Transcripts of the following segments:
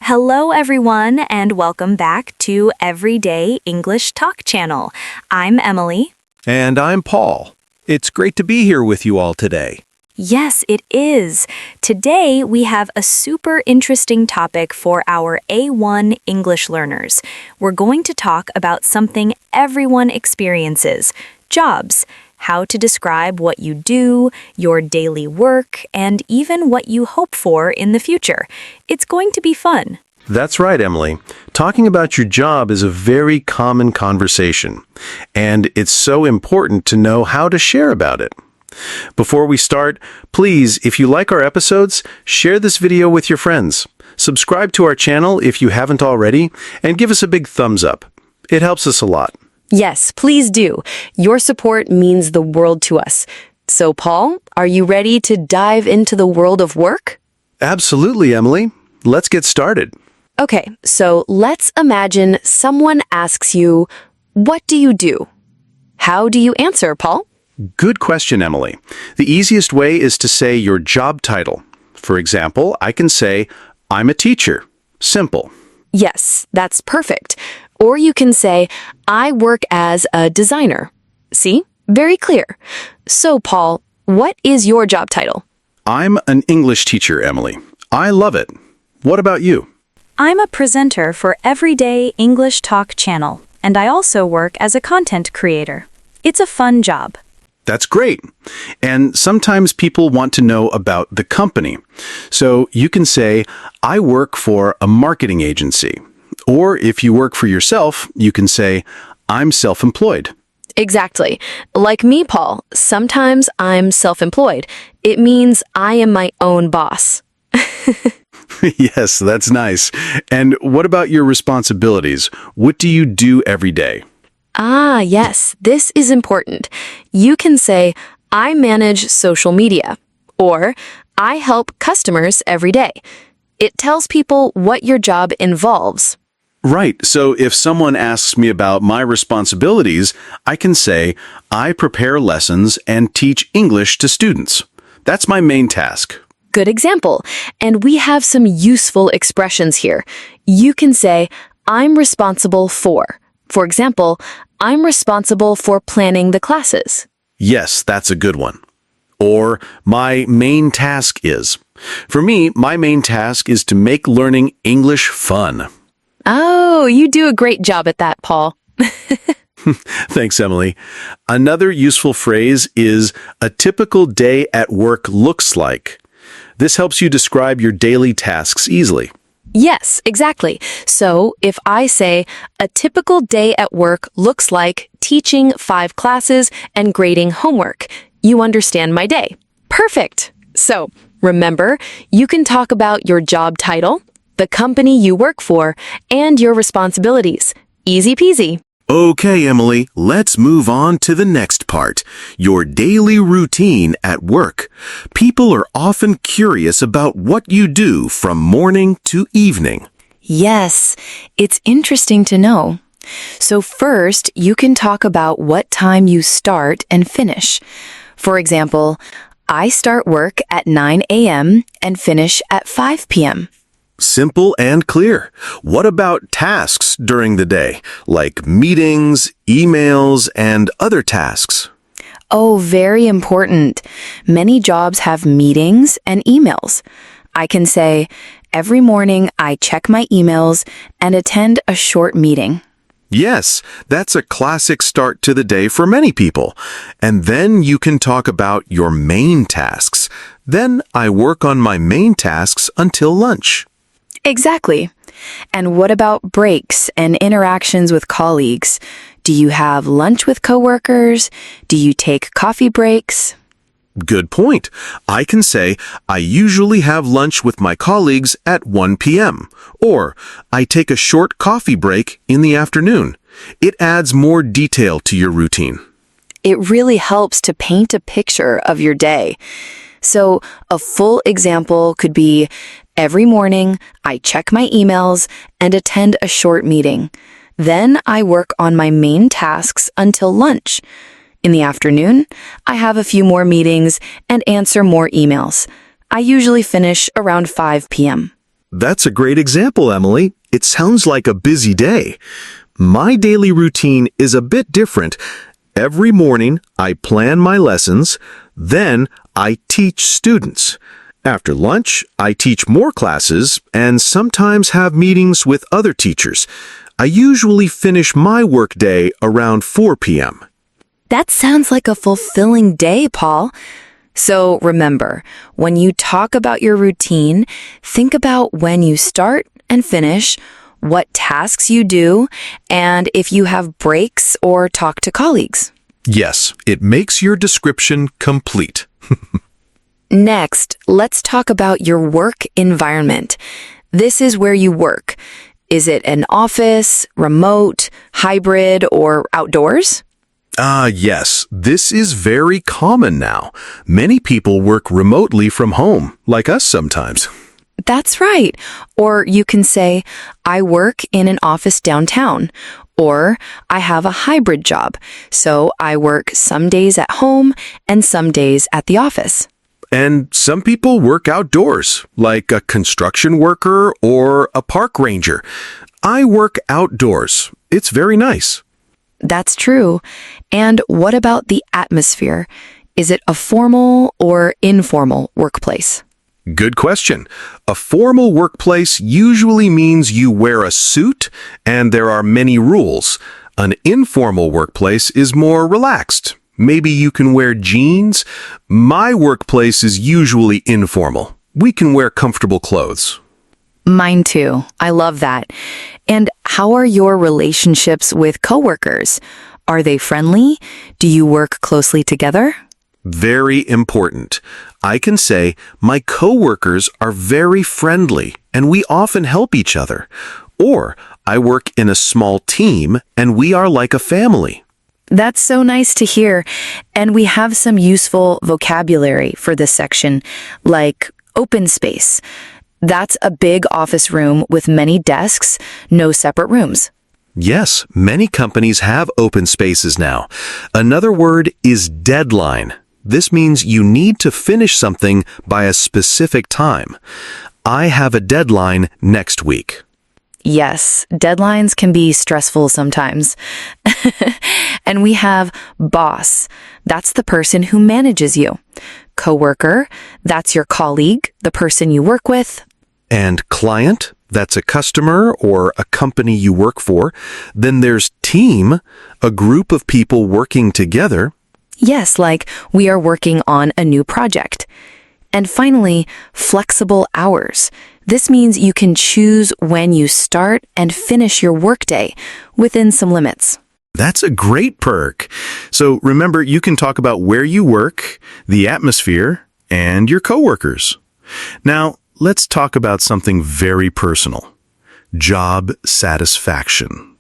Hello, everyone, and welcome back to Everyday English Talk Channel. I'm Emily. And I'm Paul. It's great to be here with you all today. Yes, it is. Today, we have a super interesting topic for our A1 English learners. We're going to talk about something everyone experiences, jobs. How to describe what you do, your daily work, and even what you hope for in the future. It's going to be fun. That's right, Emily. Talking about your job is a very common conversation, and it's so important to know how to share about it. Before we start, please, if you like our episodes, share this video with your friends. Subscribe to our channel if you haven't already, and give us a big thumbs up. It helps us a lot. Yes, please do. Your support means the world to us. So, Paul, are you ready to dive into the world of work? Absolutely, Emily. Let's get started. Okay, so let's imagine someone asks you, "What do you do?" How do you answer, Paul? Good question, Emily. The easiest way is to say your job title. For example, I can say, I'm a teacher. Simple. Yes, that's perfect. Or you can say, I work as a designer. See? Very clear. So, Paul, what is your job title? I'm an English teacher, Emily. I love it. What about you? I'm a presenter for Everyday English Talk Channel, and I also work as a content creator. It's a fun job. That's great. And sometimes people want to know about the company. So you can say, I work for a marketing agency. Or if you work for yourself, you can say, I'm self-employed. Exactly. Like me, Paul, sometimes I'm self-employed. It means I am my own boss. Yes, that's nice. And what about your responsibilities? What do you do every day? Ah, yes, this is important. You can say, I manage social media, or I help customers every day. It tells people what your job involves. Right. So if someone asks me about my responsibilities, I can say, I prepare lessons and teach English to students. That's my main task. Good example. And we have some useful expressions here. You can say, I'm responsible for. For example, I'm responsible for planning the classes. Yes, that's a good one. Or, my main task is. For me, my main task is to make learning English fun. Oh, you do a great job at that, Paul. Thanks, Emily. Another useful phrase is, a typical day at work looks like. This helps you describe your daily tasks easily. Yes, exactly. So if I say, a typical day at work looks like teaching 5 classes and grading homework, you understand my day. Perfect. So remember, you can talk about your job title, the company you work for, and your responsibilities. Easy peasy. Okay, Emily, let's move on to the next part, your daily routine at work. People are often curious about what you do from morning to evening. Yes, it's interesting to know. So first, you can talk about what time you start and finish. For example, I start work at 9 a.m. and finish at 5 p.m. Simple and clear. What about tasks during the day, like meetings, emails, and other tasks? Oh, very important. Many jobs have meetings and emails. I can say, every morning I check my emails and attend a short meeting. Yes, that's a classic start to the day for many people. And then you can talk about your main tasks. Then I work on my main tasks until lunch. Exactly. And what about breaks and interactions with colleagues? Do you have lunch with coworkers? Do you take coffee breaks? Good point. I can say, I usually have lunch with my colleagues at 1 p.m. Or, I take a short coffee break in the afternoon. It adds more detail to your routine. It really helps to paint a picture of your day. So, a full example could be, every morning I check my emails and attend a short meeting. Then I work on my main tasks until lunch. In the afternoon, I have a few more meetings and answer more emails. I usually finish around 5 p.m. That's a great example, Emily. It sounds like a busy day. My daily routine is a bit different. Every morning, I plan my lessons, then I teach students. After lunch, I teach more classes and sometimes have meetings with other teachers. I usually finish my workday around 4 p.m. That sounds like a fulfilling day, Paul. So remember, when you talk about your routine, think about when you start and finish, what tasks you do, and if you have breaks or talk to colleagues. Yes, it makes your description complete. Next, let's talk about your work environment. This is where you work. Is it an office, remote, hybrid, or outdoors? Yes, this is very common now. Many people work remotely from home, like us sometimes. That's right. Or you can say, I work in an office downtown. Or I have a hybrid job, so I work some days at home and some days at the office. And some people work outdoors, like a construction worker or a park ranger. I work outdoors. It's very nice. That's true. And what about the atmosphere? Is it a formal or informal workplace? Good question. A formal workplace usually means you wear a suit and there are many rules. An informal workplace is more relaxed. Maybe you can wear jeans. My workplace is usually informal. We can wear comfortable clothes. Mine too. I love that. And how are your relationships with coworkers? Are they friendly? Do you work closely together? Very important. I can say my coworkers are very friendly and we often help each other. Or I work in a small team and we are like a family. That's so nice to hear. And we have some useful vocabulary for this section, like open space. That's a big office room with many desks, no separate rooms. Yes, many companies have open spaces now. Another word is deadline. This means you need to finish something by a specific time. I have a deadline next week. Yes, deadlines can be stressful sometimes. And we have boss. That's the person who manages you. Coworker, that's your colleague, the person you work with. And client, that's a customer or a company you work for. Then there's team, a group of people working together. Yes, like we are working on a new project. And finally, flexible hours. This means you can choose when you start and finish your workday within some limits. That's a great perk. So remember, you can talk about where you work, the atmosphere, and your coworkers. Now, let's talk about something very personal. Job satisfaction.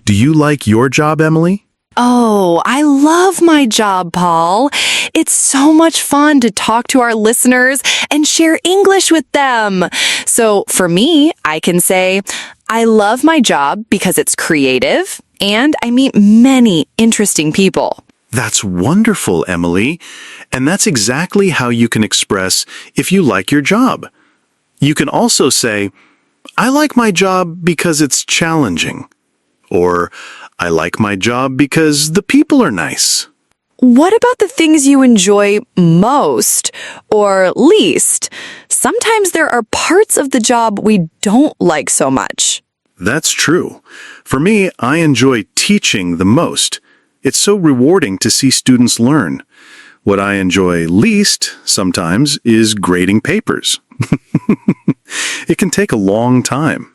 Do you like your job, Emily? Oh, I love my job, Paul. It's so much fun to talk to our listeners and share English with them. So for me, I can say, I love my job because it's creative and I meet many interesting people. That's wonderful, Emily. And that's exactly how you can express if you like your job. You can also say, I like my job because it's challenging. Or, I like my job because the people are nice. What about the things you enjoy most or least? Sometimes there are parts of the job we don't like so much. That's true. For me, I enjoy teaching the most. It's so rewarding to see students learn. What I enjoy least, sometimes, is grading papers. It can take a long time.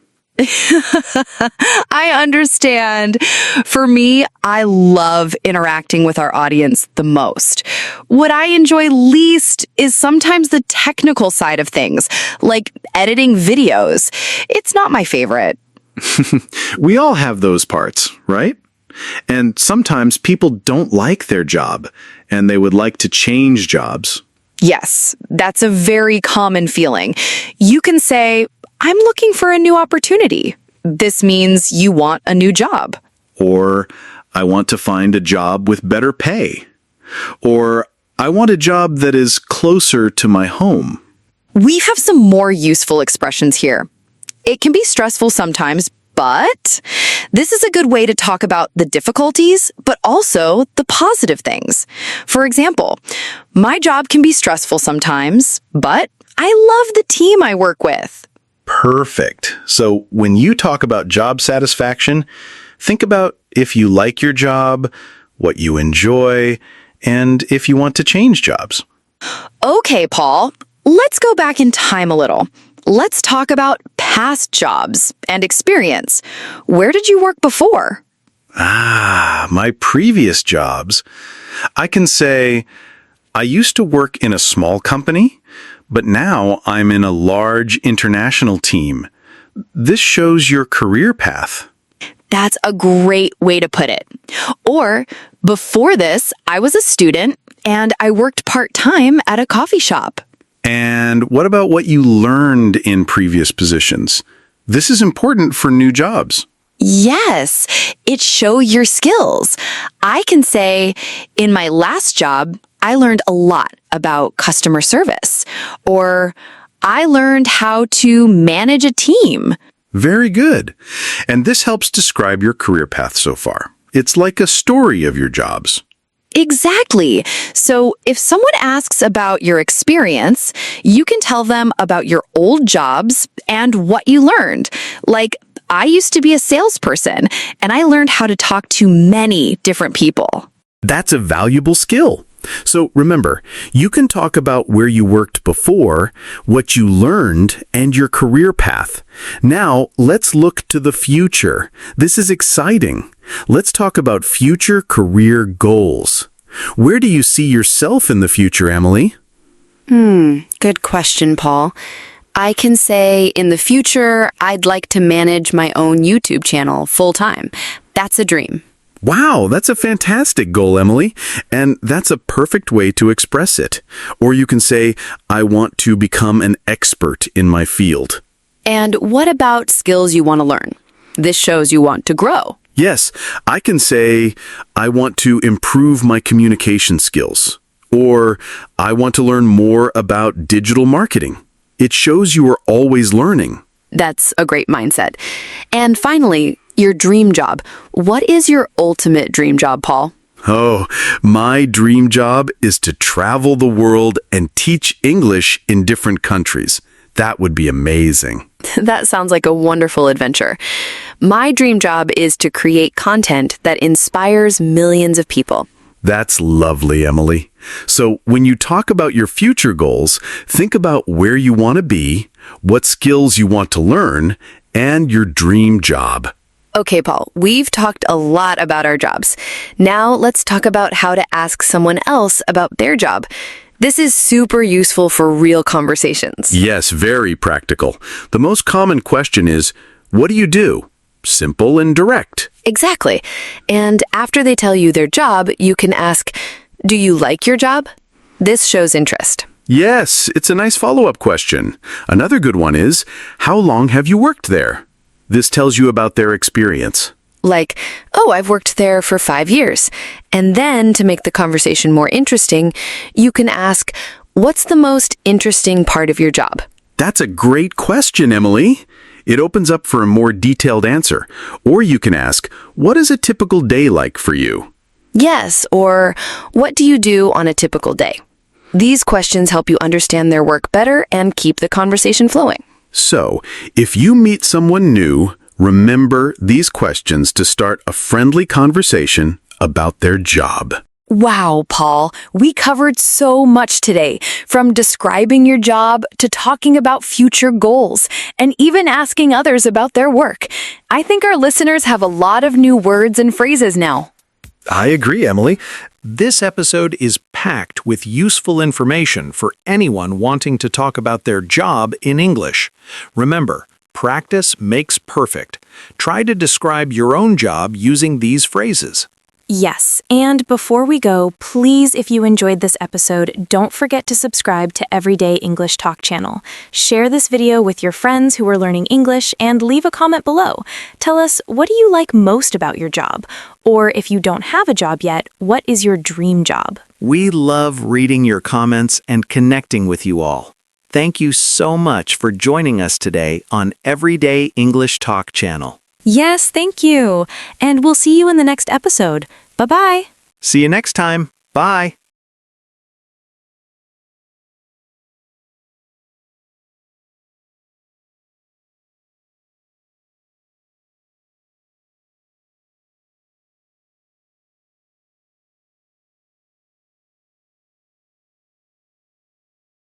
I understand. For me, I love interacting with our audience the most. What I enjoy least is sometimes the technical side of things, like editing videos. It's not my favorite. We all have those parts, right? And sometimes people don't like their job, and they would like to change jobs. Yes, that's a very common feeling. You can say, I'm looking for a new opportunity. This means you want a new job. Or, I want to find a job with better pay. Or, I want a job that is closer to my home. We have some more useful expressions here. it can be stressful sometimes, but this is a good way to talk about the difficulties, but also the positive things. For example, my job can be stressful sometimes, but I love the team I work with. Perfect. So when you talk about job satisfaction, think about if you like your job, what you enjoy, and if you want to change jobs. Okay, Paul, let's go back in time a little. Let's talk about past jobs and experience. Where did you work before? My previous jobs. I can say I used to work in a small company, but now I'm in a large international team. This shows your career path. That's a great way to put it. Or, before this, I was a student and I worked part-time at a coffee shop. And what about what you learned in previous positions? This is important for new jobs. Yes, it shows your skills. I can say, in my last job, I learned a lot about customer service. Or, I learned how to manage a team. Very good. And this helps describe your career path so far. It's like a story of your jobs. Exactly. So if someone asks about your experience, you can tell them about your old jobs and what you learned. Like, I used to be a salesperson, and I learned how to talk to many different people. That's a valuable skill. So remember, you can talk about where you worked before, what you learned, and your career path. Now, let's look to the future. This is exciting. Let's talk about future career goals. Where do you see yourself in the future, Emily? Good question, Paul. I can say in the future, I'd like to manage my own YouTube channel full-time. That's a dream. Wow, that's a fantastic goal, Emily. And that's a perfect way to express it. Or you can say, I want to become an expert in my field. And what about skills you want to learn? This shows you want to grow. Yes, I can say, I want to improve my communication skills. Or I want to learn more about digital marketing. It shows you are always learning. That's a great mindset. And finally, your dream job. What is your ultimate dream job, Paul? Oh, my dream job is to travel the world and teach English in different countries. That would be amazing. That sounds like a wonderful adventure. My dream job is to create content that inspires millions of people. That's lovely, Emily. So when you talk about your future goals, think about where you want to be, what skills you want to learn, and your dream job. Okay, Paul, we've talked a lot about our jobs. Now let's talk about how to ask someone else about their job. This is super useful for real conversations. Yes, very practical. The most common question is, what do you do? Simple and direct. Exactly. And after they tell you their job, you can ask, do you like your job? This shows interest. Yes, it's a nice follow-up question. Another good one is, how long have you worked there? This tells you about their experience. Like, oh, I've worked there for 5 years. And then, to make the conversation more interesting, you can ask, what's the most interesting part of your job? That's a great question, Emily. It opens up for a more detailed answer. Or you can ask, what is a typical day like for you? Yes, or what do you do on a typical day? These questions help you understand their work better and keep the conversation flowing. So, if you meet someone new, remember these questions to start a friendly conversation about their job. Wow, Paul, we covered so much today, from describing your job to talking about future goals and even asking others about their work. I think our listeners have a lot of new words and phrases now. I agree, Emily. This episode is packed with useful information for anyone wanting to talk about their job in English. Remember, practice makes perfect. Try to describe your own job using these phrases. Yes, and before we go, please, if you enjoyed this episode, don't forget to subscribe to Everyday English Talk channel. Share this video with your friends who are learning English and leave a comment below. Tell us, what do you like most about your job? Or if you don't have a job yet, what is your dream job? We love reading your comments and connecting with you all. Thank you so much for joining us today on Everyday English Talk Channel. Yes, thank you. And we'll see you in the next episode. Bye-bye. See you next time. Bye.